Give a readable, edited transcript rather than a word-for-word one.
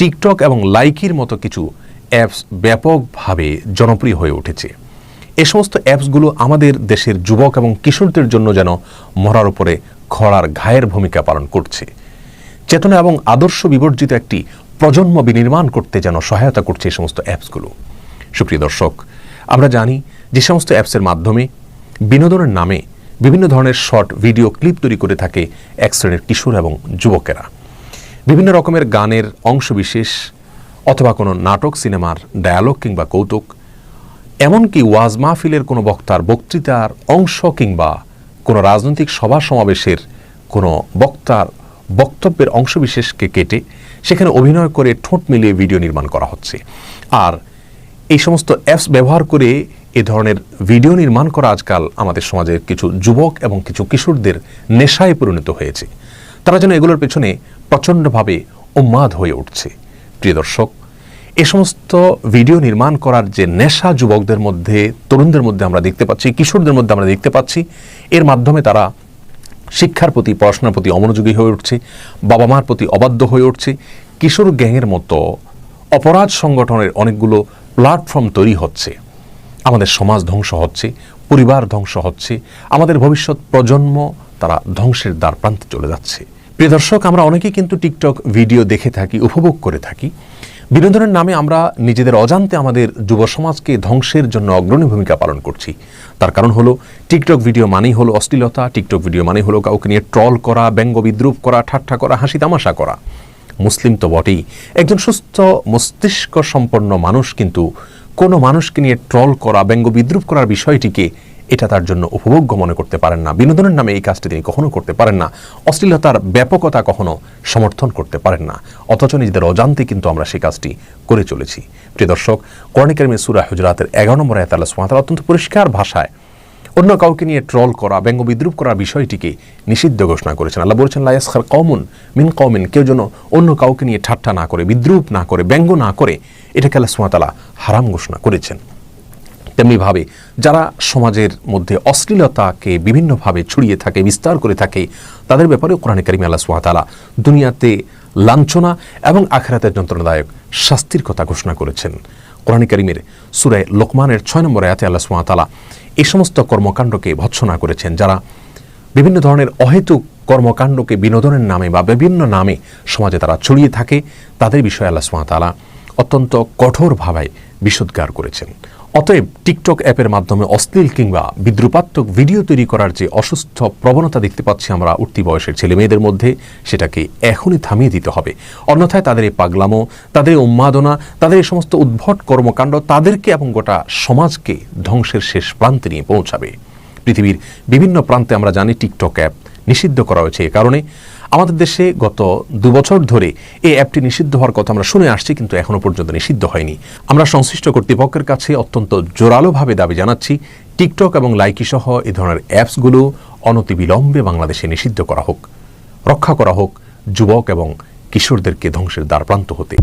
TikTok এবং লাইকির মতো কিছু অ্যাপস ব্যাপকভাবে জনপ্রিয় হয়ে উঠেছে। এ সমস্ত অ্যাপসগুলো আমাদের দেশের যুবক এবং কিশোরদের জন্য যেন মরার উপরে খড়ার ঘায়ের ভূমিকা পালন করছে। চেতনা এবং আদর্শ বিবর্জিত একটি প্রজন্ম বিনির্মাণ করতে যেন সহায়তা করছে এই সমস্ত অ্যাপসগুলো। সুপ্রিয় দর্শক, আমরা জানি যে সমস্ত অ্যাপসের মাধ্যমে বিনোদনের নামে বিভিন্ন ধরনের শর্ট ভিডিও ক্লিপ তৈরি করে থাকে এক শ্রেণীর কিশোর এবং যুবকেরা। বিভিন্ন রকমের গানের অংশবিশেষ অথবা কোনো নাটক, সিনেমার ডায়ালগ কিংবা কৌতুক, এমনকি ওয়াজ মাহফিলের কোনো বক্তার বক্তৃতার অংশ কিংবা কোনো রাজনৈতিক সভা সমাবেশের কোনো বক্তার বক্তব্যের অংশবিশেষকে কেটে সেখানে অভিনয় করে ঠোঁট মিলিয়ে ভিডিও নির্মাণ করা হচ্ছে। আর এই সমস্ত অ্যাপস ব্যবহার করে এ ধরনের ভিডিও নির্মাণ করা আজকাল আমাদের সমাজের কিছু যুবক এবং কিছু কিশোরদের নেশায় পরিণত হয়েছে। তারা যেন এগুলোর পেছনে প্রচণ্ডভাবে উন্মাদ হয়ে উঠছে। প্রিয় দর্শক, এ সমস্ত ভিডিও নির্মাণ করার যে নেশা যুবকদের মধ্যে, তরুণদের মধ্যে আমরা দেখতে পাচ্ছি, কিশোরদের মধ্যে আমরা দেখতে পাচ্ছি, এর মাধ্যমে তারা শিক্ষার প্রতি, পড়াশোনার প্রতি অমনোযোগী হয়ে উঠছে, বাবা মার প্রতি অবাধ্য হয়ে উঠছে। কিশোর গ্যাংয়ের মতো অপরাধ সংগঠনের অনেকগুলো প্ল্যাটফর্ম তৈরি হচ্ছে। আমাদের সমাজ ধ্বংস হচ্ছে, পরিবার ধ্বংস হচ্ছে, আমাদের ভবিষ্যৎ প্রজন্ম তারা ধ্বংসের দ্বার প্রান্তে চলে যাচ্ছে। প্রিয় দর্শক, আমরা অনেকেই কিন্তু টিকটক ভিডিও দেখে থাকি, উপভোগ করে থাকি। বিনোদনের নামে আমরা নিজেদের অজান্তে আমাদের যুব সমাজকে ধ্বংসের জন্য অগ্রণী ভূমিকা পালন করছি। তার কারণ হলো টিকটক ভিডিও মানেই হলো অশ্লীলতা, টিকটক ভিডিও মানেই হলো কাউকে নিয়ে ট্রল করা, ব্যঙ্গ বিদ্রুপ করা, ঠাট্টা করা, হাসি তামাশা করা। মুসলিম তো বটেই, একজন সুস্থ মস্তিষ্ক সম্পন্ন মানুষ কিন্তু কোনো মানুষকে নিয়ে ট্রল করা, ব্যঙ্গ বিদ্রুপ করার বিষয়টিকে এটা তার জন্য উপভোগ্য মনে করতে পারেন না। বিনোদনের নামে এই কাজটি তিনি কখনো করতে পারেন না। অশ্লীলতার ব্যাপকতা কখনো সমর্থন করতে পারেন না। অথচ নিজেদের অজান্তে কিন্তু আমরা সেই কাজটি করে চলেছি। প্রিয় দর্শক, কোরআন কারীমের সূরা হুজুরাতের 11 নম্বর আয়াতে আল্লাহ সুবহানাহু ওয়া তাআলা অত্যন্ত পরিষ্কার ভাষায় অন্য কাউকে নিয়ে ট্রল করা, ব্যঙ্গ বিদ্রুপ করার বিষয়টিকে নিষিদ্ধ ঘোষণা করেছেন। আল্লাহ বলেছেন, লা ইয়াসখার কওমুন মিন কওমিন, কেউ যেন অন্য কাউকে নিয়ে ঠাট্টা না করে, বিদ্রুপ না করে, ব্যঙ্গ না করে, এটাকে আল্লাহ সুবহানাহু ওয়া তাআলা হারাম ঘোষণা করেছেন। তেমনিভাবে যারা সমাজের মধ্যে অশ্লীলতাকে বিভিন্নভাবে ছড়িয়ে থাকে, বিস্তার করে থাকে, তাদের ব্যাপারে কোরআন কারীমে আল্লাহ সুবহানাহু ওয়া তাআলা দুনিয়াতে লাঞ্ছনা এবং আখিরাতের যন্ত্রণাদায়ক শাস্তির কথা ঘোষণা করেছেন। কোরআন কারীমের সূরা লোকমানের 6 নম্বর আয়াতে আল্লাহ সুবহানাহু ওয়া তাআলা এই সমস্ত কর্মকাণ্ডকে ভৎসনা করেছেন। যারা বিভিন্ন ধরনের অহেতুক কর্মকাণ্ডকে বিনোদনের নামে বা বিভিন্ন নামে সমাজে তারা ছড়িয়ে থাকে, তাদের বিষয়ে আল্লাহ সুবহানাহু ওয়া তাআলা অত্যন্ত কঠোরভাবে বিশুদ্ধার করেছেন। অতএব টিকটক অ্যাপের মাধ্যমে অশ্লীল কিংবা বিদ্রুপাত্মক ভিডিও তৈরি করার যে অসুস্থ প্রবণতা দেখতে পাচ্ছি আমরা উঠতি বয়সের ছেলে মেয়েদের মধ্যে, সেটাকে এখনই থামিয়ে দিতে হবে। অন্যথায় তাদের এই পাগলামো, তাদের এই উন্মাদনা, তাদের এই সমস্ত উদ্ভট কর্মকাণ্ড তাদেরকে এবং গোটা সমাজকে ধ্বংসের শেষ প্রান্তে নিয়ে পৌঁছাবে। পৃথিবীর বিভিন্ন প্রান্তে আমরা জানি টিকটক অ্যাপ নিষিদ্ধ করা হয়েছে। এ কারণে আমাদের দেশে গত 2 বছর ধরে এই অ্যাপটি নিষিদ্ধ হওয়ার কথা আমরা শুনে আসছি, কিন্তু এখনও পর্যন্ত নিষিদ্ধ হয়নি। আমরা সংশ্লিষ্ট কর্তৃপক্ষের কাছে অত্যন্ত জোরালোভাবে দাবি জানাচ্ছি, টিকটক এবং লাইকি সহ এই ধরনের অ্যাপসগুলো অনতিবিলম্বে বাংলাদেশে নিষিদ্ধ করা হোক, রক্ষা করা হোক যুবক এবং কিশোরদেরকে ধ্বংসের দ্বার প্রান্ত হতে।